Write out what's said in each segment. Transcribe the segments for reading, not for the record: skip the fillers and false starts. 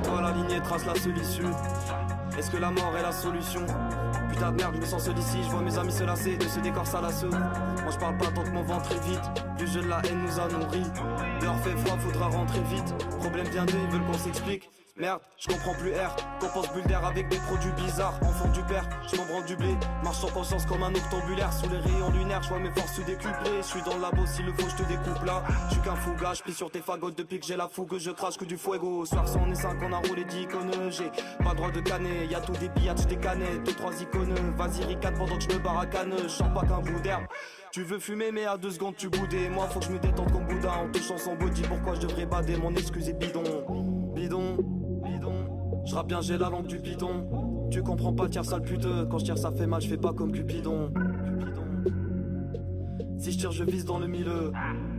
étoiles alignées tracent la seule issue. Est-ce que la mort est la solution? Putain de merde, je me sens seul ici, je vois mes amis se lasser de ce décor salasseux. Moi je parle pas tant que mon ventre est vide. Plus jeune la haine nous a nourris. Dehors fait froid, faudra rentrer vite. Problème bien d'eux, ils veulent qu'on s'explique. Merde, je comprends plus R. Compense bulle d'air avec des produits bizarres. Enfant du père, je m'en branle du blé. Marche sans conscience comme un octambulaire. Sous les rayons lunaires, je vois mes forces se décupler. Je suis dans le labo, s'il le faut, je te découpe là. Je suis qu'un fouga, je plie sur tes fagots depuis que j'ai la fougue. Je crache que du fuego. Soir 105, on a roulé 10 icônes. J'ai pas le droit de canner, y'a tout des billets, des canettes. 2-3 icônes, vas-y ricade pendant que je me barre à canne. Je sens pas qu'un bout d'herbe. Tu veux fumer mais à 2 secondes tu boudais. Moi faut que je me détende comme Bouddha en touchant son body. Pourquoi je devrais bader, mon excuse est bidon. Bidon, bidon. Je rappe bien, j'ai la langue du bidon. Tu comprends pas, tire sale puteux. Quand je tire ça fait mal, je fais pas comme Cupidon. Si je tire je vise dans le milieu.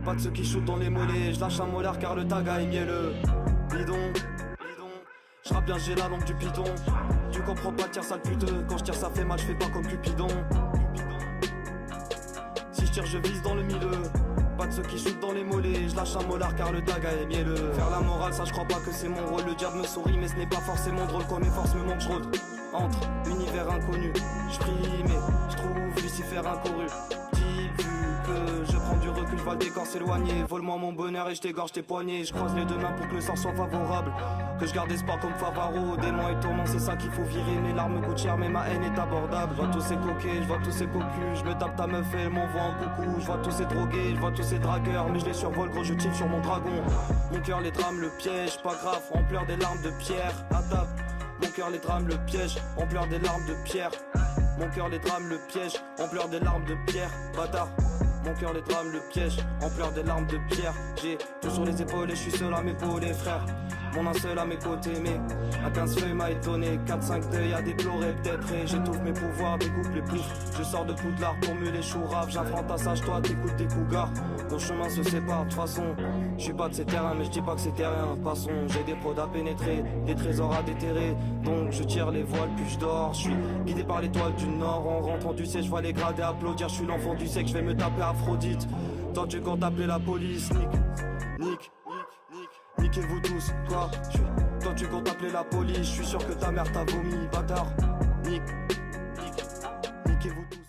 Pas de ceux qui shootent dans les mollets. Je lâche un molar car le tag est mielleux. Bidon, bidon. Je rappe bien, j'ai la langue du bidon. Tu comprends pas, tire sale puteux. Quand je tire ça fait mal, je fais pas comme Cupidon. Si je tire je vise dans le milieu. Pas de ceux qui shootent dans les mollets. Je lâche un molar car le tag est mielleux. Faire la morale, ça je crois pas que c'est mon rôle. Le diable me sourit mais ce n'est pas forcément drôle. Quand mes forces me manquent, je rôde entre univers inconnu. Je prie mais je trouve Lucifer incouru. Vu que je prends du recul, je vois le décor s'éloigner. Vole-moi mon bonheur et je t'égorge tes poignets. Je croise les deux mains pour que le sort soit favorable. Que je garde espoir comme Favaro. Démons et tourments, c'est ça qu'il faut virer. Mes larmes coûtent cher mais ma haine est abordable. Je vois tous ces coquets, je vois tous ces cocus. Je me tape ta meuf et elle m'envoie un coucou. Je vois tous ces drogués, je vois tous ces dragueurs. Mais je les survole gros, je tire sur mon dragon. Mon cœur les trame le piège, pas grave, on pleure des larmes de pierre. À table, mon cœur les trame le piège, on pleure des larmes de pierre. Mon cœur les trame le piège, on pleure des larmes de pierre, bâtard. Mon cœur les trame le piège, on pleure des larmes de pierre. J'ai tout sur les épaules et je suis seul à m'épauler frère. Mon un seul à mes côtés mais à 15 feuilles m'a étonné. 4-5 deuils à déplorer peut-être. Et j'étouffe mes pouvoirs, découpe les ploufs. Je sors de Poudlard pour muer les choux raves. J'affronte ta sage, toi t'écoutes tes cougars. Nos chemins se séparent de toute façon. Je suis pas de ces terrains mais je dis pas que c'était rien. Passons, j'ai des prods à pénétrer, des trésors à déterrer. Donc je tire les voiles puis je dors. Je suis guidé par l'étoile du Nord. En rentrant du ciel je vois les gradés applaudir. Je suis l'enfant du sec, je vais me taper Aphrodite. Toi tu comptes appeler la police, nique. Niquez-vous tous, toi tu comptes appeler la police. Je suis sûr que ta mère t'a vomi, bâtard. Niquez-vous tous.